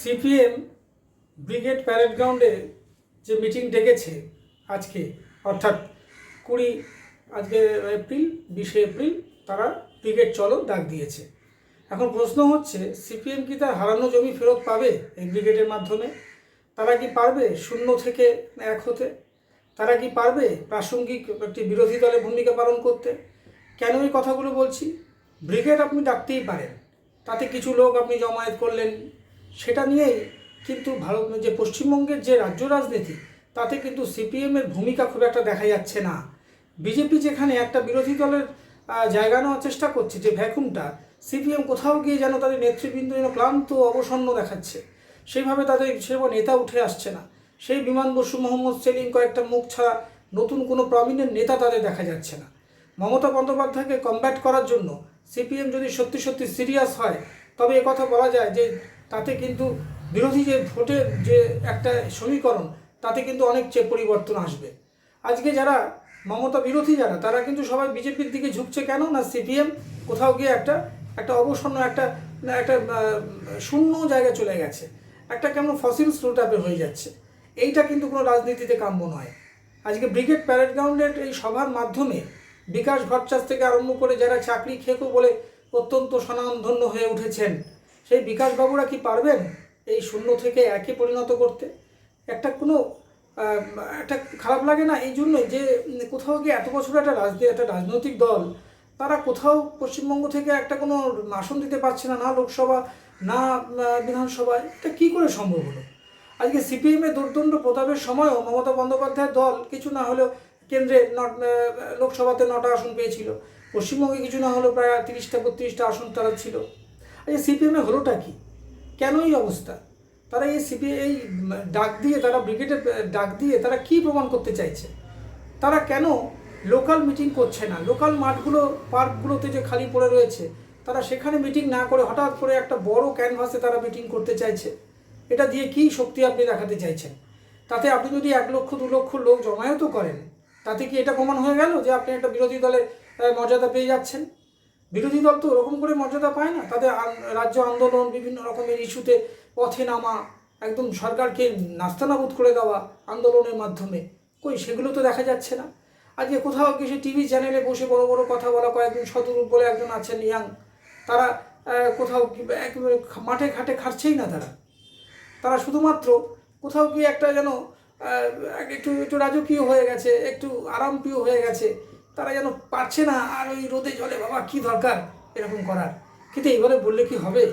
CPM brigade parade গ্রাউন্ডে যে meeting ডেকেছে আজকে, অর্থাৎ আজকে এপ্রিল 20শে এপ্রিল তারা ব্রিগেড চলো ডাক দিয়েছে। এখন প্রশ্ন হচ্ছে, সিপিএম কি তার হারানো জমি ফেরত পাবে এই ব্রিগেডের মাধ্যমে? তারা কি পারবে 0 থেকে 1 হতে? তারা কি পারবে প্রাসঙ্গিক একটি বিরোধী দলের ভূমিকা পালন করতে? কেন এই কথাগুলো বলছি? ব্রিগেড আপনি ডাকতেই পারেন, তাতে কিছু লোক আপনি জমায়েত করলেন, সেটা নিয়েই কিন্তু ভারত যে পশ্চিমবঙ্গের যে রাজ্য রাজনীতি, তাতে কিন্তু সিপিএমের ভূমিকা খুব একটা দেখা যাচ্ছে না। বিজেপি যেখানে একটা বিরোধী দলের জায়গা নেওয়ার চেষ্টা করছে, যে ভ্যাকুমটা, সিপিএম কোথাও গিয়ে যেন তাদের নেতৃবৃন্দ যেন ক্লান্ত অবসন্ন দেখাচ্ছে, সেইভাবে তাদের সেরকম নেতা উঠে আসছে না। সেই বিমান বসু, মোহাম্মদ সেলিম, কয়েকটা মুখ ছাড়া নতুন কোনো প্রমিনেন্ট নেতা তাদের দেখা যাচ্ছে না। মমতা বন্দ্যোপাধ্যায়কে কমব্যাট করার জন্য সিপিএম যদি সত্যি সত্যি সিরিয়াস হয়, তবে কথা বলা যায় যে তাতে কিন্তু বিরোধী যে ভোটের যে একটা সমীকরণ, তাতে কিন্তু অনেক পরিবর্তন আসবে। আজকে যারা মমতা বিরোধী যারা, তারা কিন্তু সবাই বিজেপির দিকে ঝুঁকছে। কেন না, সিপিএম কোথাও গিয়ে একটা অবসন্ন একটা একটা শূন্য জায়গায় চলে গেছে, একটা কেমন ফসিল স্লো টাইপের হয়ে যাচ্ছে। এইটা কিন্তু কোনো রাজনীতিতে কাম্য নয়। আজকে ব্রিগেড প্যারেড গ্রাউন্ডের এই সভার মাধ্যমে বিকাশ ভট্টাচার্য থেকে আরম্ভ করে যারা চাকরি খেকো বলে অত্যন্ত স্বনামধন্য হয়ে উঠেছেন, সেই বিকাশবাবুরা কি পারবেন এই 0 থেকে 1-এ পরিণত করতে? একটা খারাপ লাগে না এই জন্যই যে কোথাও গিয়ে এত বছর একটা রাজনৈতিক দল, তারা কোথাও পশ্চিমবঙ্গ থেকে একটা কোনো আসন দিতে পারছে না, না লোকসভা না বিধানসভায়। এটা কী করে সম্ভব হলো? আজকে সিপিএমের দুর্দণ্ড প্রতাপের সময়ও মমতা বন্দ্যোপাধ্যায়ের দল কিছু না হলেও কেন্দ্রে লোকসভাতে 9টা আসন পেয়েছিল, পশ্চিমবঙ্গে কিছু না হলেও প্রায় 30-32টা আসন তারা ছিল। আজকে সিপিএমে হলোটা কি? কেন এই অবস্থা? তারা এই ডাক দিয়ে, তারা ব্রিগেডের ডাক দিয়ে তারা কি প্রমাণ করতে চাইছে? তারা কেন লোকাল মিটিং করছে না? লোকাল মাঠগুলো, পার্কগুলোতে যে খালি পড়ে রয়েছে, তারা সেখানে মিটিং না করে হঠাৎ করে একটা বড় ক্যানভাসে তারা মিটিং করতে চাইছে। এটা দিয়ে কি শক্তি আপনি দেখাতে চাইছেন? তাতে আপনি যদি 1 লক্ষ 2 লক্ষ লোক জমায়েতও করেন, তাতে কি এটা প্রমাণ হয়ে গেল যে আপনি একটা বিরোধী দলের মর্যাদা পেয়ে যাচ্ছেন? বিরোধী দল তো ওরকম করে মর্যাদা পায় না। তাদের রাজ্য আন্দোলন, বিভিন্ন রকমের ইস্যুতে পথে নামা, একদম সরকারকে নাস্তানাবুদ করে দেওয়া আন্দোলনের মাধ্যমে, কই সেগুলো তো দেখা যাচ্ছে না। আজকে কোথাও কিছু টিভি চ্যানেলে বসে বড় বড় কথা বলা কয়েকজন শতরূপ বলে একজন আছেন ইয়াং, তারা কোথাও একেবারে মাঠে ঘাটে খাটছেই না। তারা শুধুমাত্র কোথাও গিয়ে একটা যেন একটু একটু রাজকীয় হয়ে গেছে, একটু আরামপ্রিয় হয়ে গেছে। তারা যেন পারছে না আর ওই রোদে জলে বাবা কি দরকার এরকম করার। কিন্তু এইভাবে বললে কি হবে?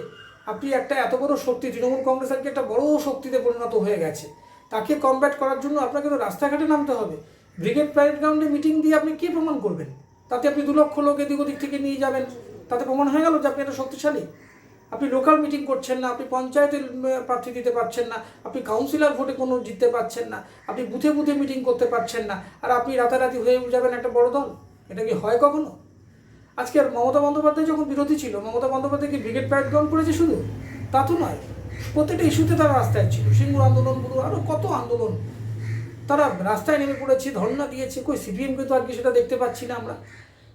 আপনি একটা এত বড় শক্তি, তৃণমূল কংগ্রেস আজকে একটা বড় শক্তিতে পরিণত হয়ে গেছে, তাকে কমব্যাট করার জন্য আপনাকে তো রাস্তাঘাটে নামতে হবে। ব্রিগেড প্যারেড গ্রাউন্ডে মিটিং দিয়ে আপনি কী প্রমাণ করবেন? তাতে আপনি 2 লক্ষ লোক এদিক ওদিক থেকে নিয়ে যাবেন, তাতে প্রমাণ হয়ে গেল যে আপনি একটা শক্তিশালী? আপনি লোকাল মিটিং করছেন না, আপনি পঞ্চায়েতের প্রার্থী দিতে পারছেন না, আপনি কাউন্সিলর ভোটে কোনো জিততে পারছেন না, আপনি বুথে বুথে মিটিং করতে পারছেন না, আর আপনি রাতারাতি হয়ে যাবেন একটা বড় দল। এটা কি হয় কখনো? আজকে আর মমতা বন্দ্যোপাধ্যায় যখন বিরোধী ছিল, মমতা বন্দ্যোপাধ্যায় কি ব্রিগেড প্যারেড গ্রাউন্ড করেছে শুধু? তা তো নয়, প্রত্যেকটা ইস্যুতে তারা রাস্তায় ছিল। সিঙ্গুর আন্দোলন বলুন, আরও কত আন্দোলন, তারা রাস্তায় নেমে পড়েছে, ধর্ণা দিয়েছে। কই সিপিএমকে তো আজকে সেটা দেখতে পাচ্ছি না আমরা।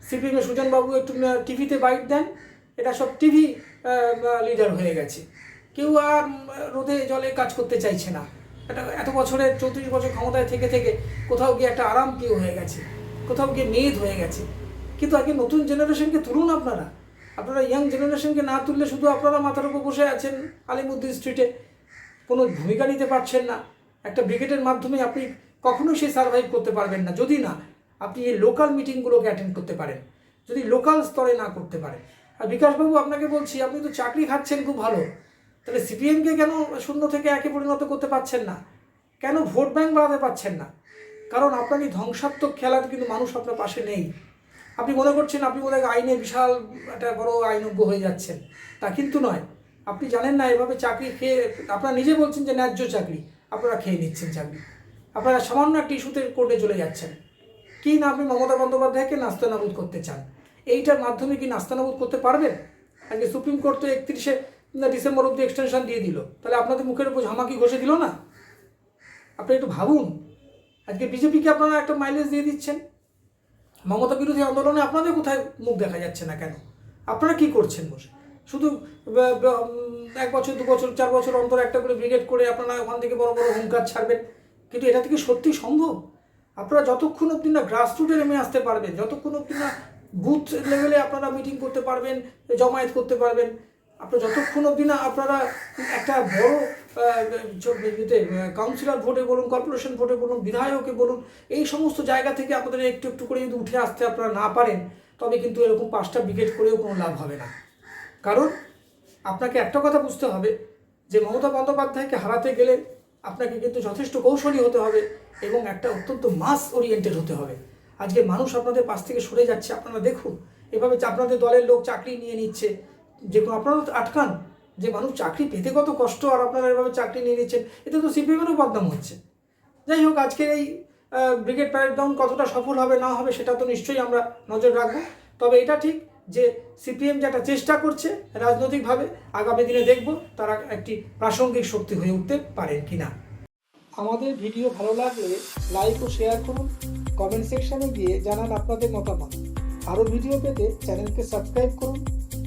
সিপিএমের সুজনবাবু একটু টিভিতে বাইট দেন, এটা সব টিভি লিডার হয়ে গেছে। কেউ আর রোদে জলে কাজ করতে চাইছে না। এটা এত বছরের 34 বছর ক্ষমতায় থেকে থেকে কোথাও গিয়ে একটা আরাম প্রিয় হয়ে গেছে, কোথাও গিয়ে মেদ হয়ে গেছে। কিন্তু আগে নতুন জেনারেশনকে তুলুন আপনারা ইয়াং জেনারেশনকে না তুললে শুধু আপনারা মাথার উপর বসে আছেন আলিমুদ্দিন স্ট্রিটে, কোনো ভূমিকা নিতে পারছেন না। একটা ব্রিগেডের মাধ্যমে আপনি কখনোই সে সার্ভাইভ করতে পারবেন না যদি না আপনি এই লোকাল মিটিংগুলোকে অ্যাটেন্ড করতে পারেন, যদি লোকাল স্তরে না করতে পারেন। আর বিকাশবাবু, আপনাকে বলছি, আপনি তো চাকরি খাচ্ছেন খুব ভালো, তাহলে সিপিএমকে কেন 0 থেকে 1-এ পরিণত করতে পারছেন না? কেন ভোট ব্যাংক বাড়াতে পারছেন না? কারণ আপনার এই ধ্বংসাত্মক খেলাতে কিন্তু মানুষ আপনার পাশে নেই। আপনি মনে করছেন আপনি বোধহয় আইনে বিশাল একটা বড় আইনজ্ঞ হয়ে যাচ্ছেন, তা কিন্তু নয়। আপনি জানেন না এভাবে চাকরি খেয়ে, আপনারা নিজে বলছেন যে ন্যায্য চাকরি, আপনারা খেয়ে নিচ্ছেন চাকরি। আপনারা সামান্য একটা ইস্যুতে কোর্টে চলে যাচ্ছেন। কি না আপনি মমতা বন্দ্যোপাধ্যায়কে নাস্তানাবুদ করতে চান? এইটার মাধ্যমে কি নাস্তানাবুদ করতে পারবেন? আজকে সুপ্রিম কোর্ট তো 31শে ডিসেম্বর অব্দি এক্সটেনশন দিয়ে দিল, তাহলে আপনাদের মুখের উপর ঝামাকি ঘষে দিল না? আপনি একটু ভাবুন। আজকে বিজেপিকে আপনারা একটা মাইলেজ দিয়ে দিচ্ছেন, মমতা বিরোধী আন্দোলনে আপনাদের কোথায় মুখ দেখা যাচ্ছে না কেন? আপনারা কি করছেন বসে? শুধু 1 বছর 2 বছর 4 বছর অন্তর একটা করে ব্রিগেড করে আপনারা ওখান থেকে বড় বড় হুঙ্কার ছাড়বেন, কিন্তু এটা থেকে সত্যি সম্ভব? আপনারা যতক্ষণ অবধি না গ্রাসরুটে নেমে আসতে পারবেন, যতক্ষণ অবধি না বুথ লেভেলে আপনারা মিটিং করতে পারবেন, জমায়েত করতে পারবেন, আপনারা যতক্ষণ অবধি না আপনারা একটা বড় কাউন্সিলর ভোটে বলুন, কর্পোরেশন ভোটে বলুন, বিধায়কে বলুন, এই সমস্ত জায়গা থেকে আপনাদের একটু একটু করে যদি উঠে আসতে আপনারা না পারেন, তবে কিন্তু এরকম 5টা ব্রিগেড করেও কোনো লাভ হবে না। কারণ আপনাকে একটা কথা বুঝতে হবে যে মমতা বন্দ্যোপাধ্যায়কে হারাতে গেলে আপনাকে কিন্তু যথেষ্ট কৌশলী হতে হবে এবং একটা অত্যন্ত মাস ওরিয়েন্টেড হতে হবে। আজকে মানুষ আপনাদের পাশ থেকে সরে যাচ্ছে, আপনারা দেখুন এভাবে আপনাদের দলের লোক চাকরি নিয়ে নিচ্ছে, যে কোনো আপনারা আটকান, যে মানুষ চাকরি পেতে কত কষ্ট আর আপনারা এভাবে চাকরি নিয়ে নিচ্ছেন, এতে তো সিপিএমেরও বদনাম হচ্ছে। যাই হোক, আজকের এই ব্রিগেড প্যারেড ডাউন কতটা সফল হবে না হবে সেটা তো নিশ্চয়ই আমরা নজর রাখবো। তবে এটা ঠিক যে সিপিএম যেটা চেষ্টা করছে রাজনৈতিকভাবে, আগামী দিনে দেখব তারা একটি প্রাসঙ্গিক শক্তি হয়ে উঠতে পারেন কিনা। আমাদের ভিডিও ভালো লাগলে লাইক ও শেয়ার করুন, কমেন্ট সেকশনে গিয়ে জানান আপনাদের মতামত। আরও ভিডিও পেতে চ্যানেলকে সাবস্ক্রাইব করুন।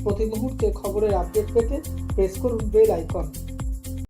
প্রতি মুহূর্তে খবরের আপডেট পেতে প্রেস করুন বেল আইকন।